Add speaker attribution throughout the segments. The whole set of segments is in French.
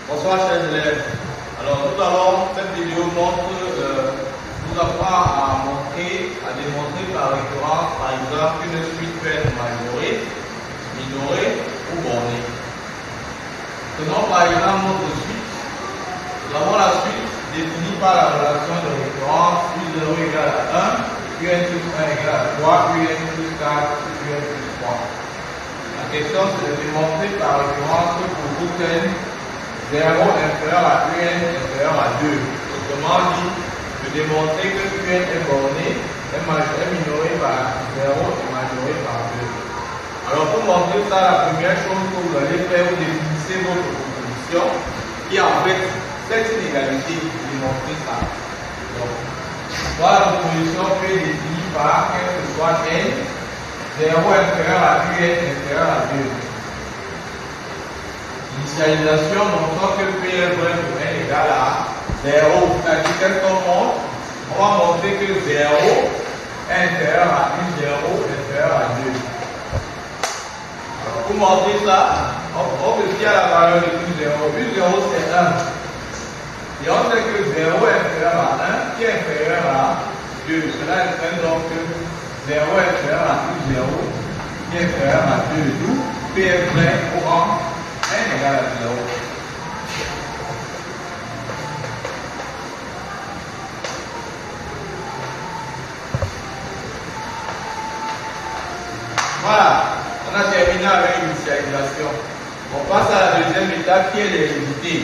Speaker 1: Bonsoir chers élèves. Alors tout à l'heure, cette vidéo montre, nous apprend à démontrer par récurrence, par exemple, qu'une suite peut être majorée, minorée ou bornée. Prenons par exemple notre suite. Nous avons la suite définie par la relation de récurrence U0 égale à 1, UN plus 1 égale à 3, UN plus 4, UN plus 3. La question c'est de démontrer par récurrence que pour tout n, 0 inférieur à UN inférieur à 2. Autrement dit, de démontrer que UN est borné, est minoré par 0 et majoré par 2. Alors pour montrer ça, la première chose que vous allez faire, vous définissez votre proposition qui en fait cette inégalité, vous démontrez ça. Donc, voilà la proposition P définie par quel que soit n, 0 inférieur à UN inférieur à 2. Initialisation montrant que P est vrai pour n égale à 0. C'est-à-dire qu'est-ce qu'on montre? On va montrer que 0 est inférieur à U0 inférieur à 2. Alors, pour montrer ça, on peut dire la valeur de U0. U0 c'est 1. Et on sait que 0 est inférieur à 1 qui est inférieur à 2. Cela explique donc que 0 est inférieur à U0 qui est inférieur à 2. D'où P est vrai pour n égale à 0. Voilà, on a terminé avec l'initialisation. On passe à la deuxième étape qui est l'hérédité.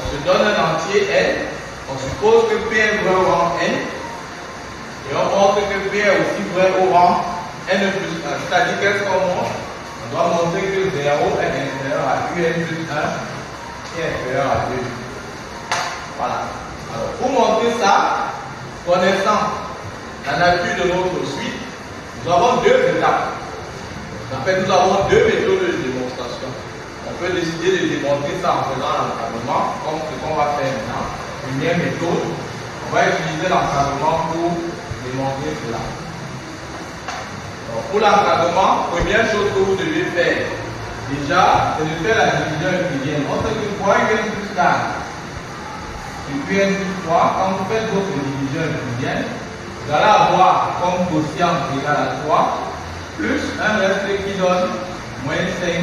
Speaker 1: On se donne un entier n, on suppose que P est vrai au rang n, et on montre que P est aussi vrai au rang n plus 1. C'est-à-dire qu'est-ce qu'on montre? On doit montrer que 0 est inférieur à UN plus 1 qui est inférieur à 2. Voilà. Alors, pour montrer ça, connaissant la nature de notre suite, nous avons deux étapes. En fait, nous avons deux méthodes de démonstration. On peut décider de démontrer ça en faisant l'encadrement, comme ce qu'on va faire maintenant. Première méthode, on va utiliser l'encadrement pour démontrer cela. Alors, pour l'encadrement, première chose que vous devez faire, déjà, c'est de faire la division euclidienne. On sait que pour UN plus 4 sur UN plus 3, quand vous faites votre division euclidienne, vous allez avoir comme quotient égal à 3, plus un reste qui donne moins 5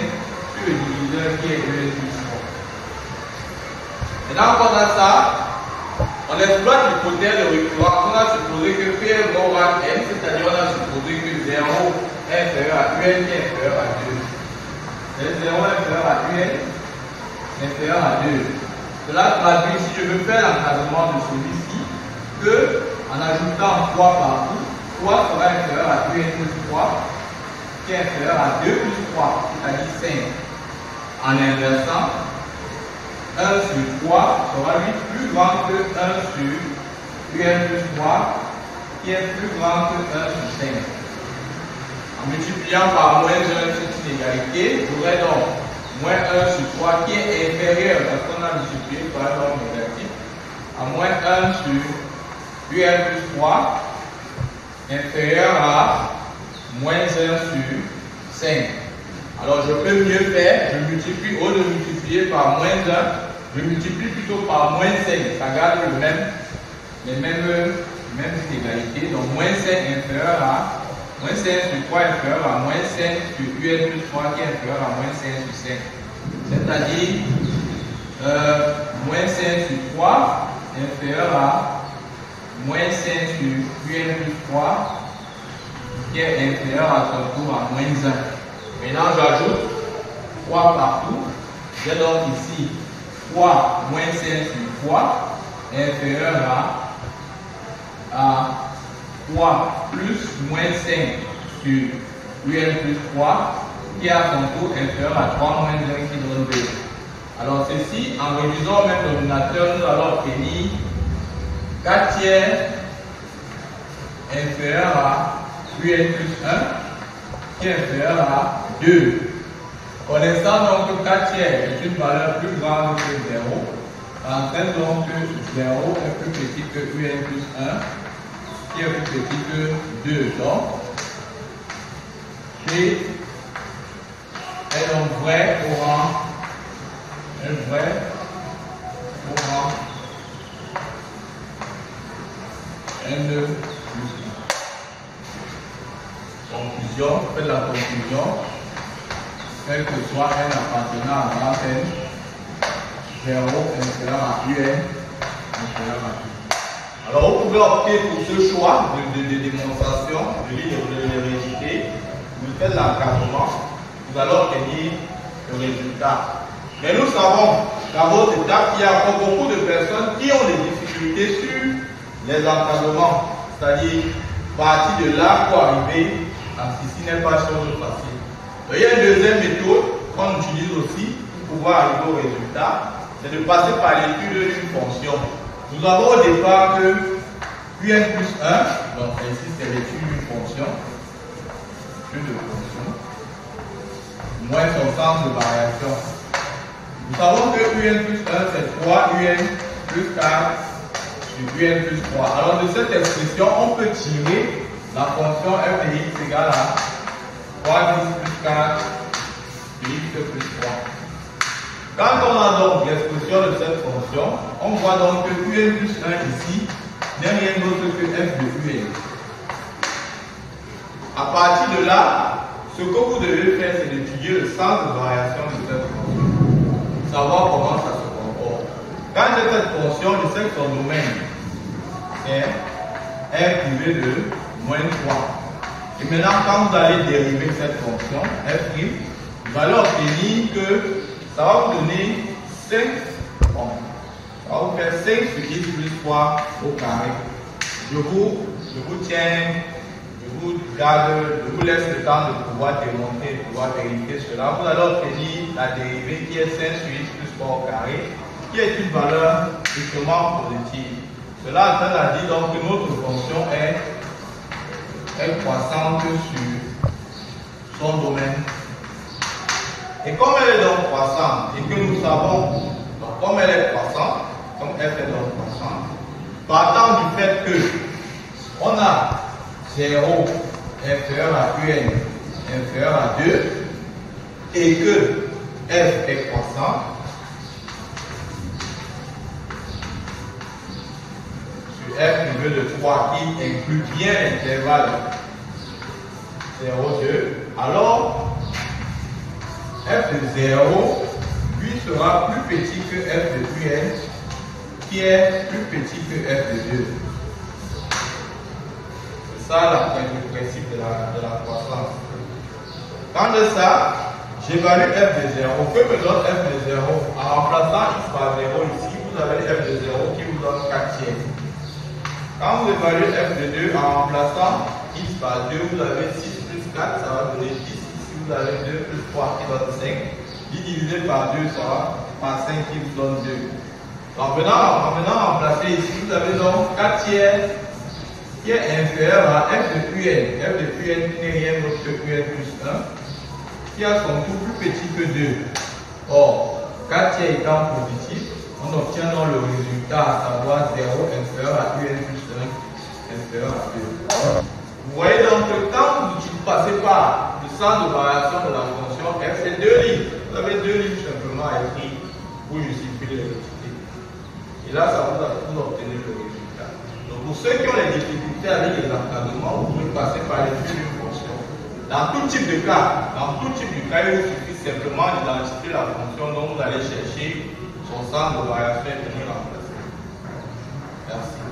Speaker 1: sur le diviseur qui est UN plus 3. Maintenant, quand on a ça, on exploite l'hypothèse de récurrence. On a supposé que P est bon au rang n, c'est-à-dire on a supposé que 0 est inférieur à UN qui est inférieur à 2. Et 0 est inférieur à UN inférieur à 2. Cela traduit, si je veux faire l'encadrement de celui-ci, que en ajoutant 3 partout, 3 sera inférieur à UN plus 3 qui est inférieur à 2 plus 3, c'est-à-dire 5. En inversant, 1 sur 3 sera lui plus grand que 1 sur UN plus 3 qui est plus grand que 1 sur 5. En multipliant par moins 1 cette inégalité, j'aurai donc moins 1 sur 3 qui est inférieur parce qu'on a multiplié par un nombre négatif à moins 1 sur UN plus 3 inférieur à moins 1 sur 5. Alors je peux mieux faire, je multiplie, au lieu de multiplier par moins 1, je multiplie plutôt par moins 5. Ça garde les mêmes inégalités. Donc moins 5 inférieur à moins 5 sur 3 inférieur à moins 5 sur UN plus 3 qui est inférieur à moins 5 sur 5. C'est-à-dire moins 5 sur 3 inférieur à moins 5 sur UN plus 3 qui est inférieur à son tour à moins 1. Maintenant, j'ajoute 3 partout. J'ai donc ici 3 moins 5 sur 3 inférieur à 3 plus moins 5 sur UN plus 3 qui est à son tour inférieur à 3 moins 1 qui donne 2. Alors ceci, en réduisant au même dénominateur, nous allons obtenir 4 tiers inférieur à UN plus 1 qui est inférieur à 2. Connaissant donc que 4 tiers est une valeur plus grande que 0, entraîne donc que 0 est plus petit que UN plus 1 qui est plus petit que 2. Donc, G est donc vrai au rang un vrai programme N plus 1. Conclusion, faites la conclusion. Quel que soit n appartenant à grand N, 0 inférieur à UN inférieur à U. Alors vous pouvez opter pour ce choix de démonstration, de l'hérédité. Vous faites l'encadrement, vous allez obtenir le résultat. Mais nous savons qu'à votre étape, il y a encore beaucoup de personnes qui ont des difficultés sur les encadrements, c'est-à-dire partir de là pour arriver à ceci n'est pas chose facile. Il y a une deuxième méthode qu'on utilise aussi pour pouvoir arriver au résultat, c'est de passer par l'étude d'une fonction. Nous avons au départ que Qn plus 1, donc ici c'est l'étude d'une fonction, moins son sens de variation. Nous savons que Un plus 1 c'est 3 Un plus 4 sur Un plus 3. Alors de cette expression, on peut tirer la fonction f de x égale à 3x plus 4 de x plus 3. Quand on a donc l'expression de cette fonction, on voit donc que Un plus 1 ici n'est rien d'autre que f de Un. À partir de là, ce que vous devez faire, c'est d'étudier le sens de variation de cette fonction. Savoir comment ça se comporte. Quand j'ai cette fonction, je sais que son domaine est f privé de moins 3. Et maintenant, quand vous allez dériver cette fonction, f', vous allez obtenir que ça va vous donner 5. Bon, ça va vous faire 5 sur x plus 3 au carré. Je vous tiens. Je vous laisse le temps de pouvoir démontrer, de pouvoir vérifier cela. Vous allez obtenir la dérivée qui est 5 sur x plus 3 au carré, qui est une valeur justement positive. Cela tend à dire donc que notre fonction est croissante sur son domaine. Et comme elle est donc croissante, et que nous savons, donc comme elle est croissante, comme f est donc croissante, partant du fait que on a 0 inférieur à UN inférieur à 2 et que f est croissant, sur f privé de 3 qui inclut bien l'intervalle 0, 2, alors f de 0 lui sera plus petit que f de UN qui est plus petit que f de 2. Ça, le principe de la croissance. Quand de ça, j'évalue f de 0. Que me donne f de 0? En remplaçant x par 0 ici, vous avez f de 0 qui vous donne 4 tiers. Quand vous évaluez f de 2 en remplaçant x par 2, vous avez 6 plus 4, ça va donner 10. Ici, vous avez 2 plus 3 qui donne 5. 10 divisé par 2, ça va par 5 qui vous donne 2. En venant remplacer ici, vous avez donc 4 tiers qui est inférieur à f de Qn. F de Qn qui n'est rien d'autre que Qn plus 1, qui a son tout plus petit que 2. Or, 4 tiers étant positif, on obtient donc le résultat, à savoir 0 inférieur à Qn plus 1 inférieur à 2. Vous voyez donc que quand vous passez par le sens de variation de la fonction f, c'est 2 lignes. Vous avez 2 lignes simplement à écrire pour justifier l'hérédité. Et là, ça vous obtenir le résultat. Donc, pour ceux qui ont les difficultés avec les encadrements, vous pouvez passer par l'étude d'une fonction. Dans tout type de cas, il vous suffit simplement d'identifier la fonction dont vous allez chercher son sens de variation et venir remplacer. Merci.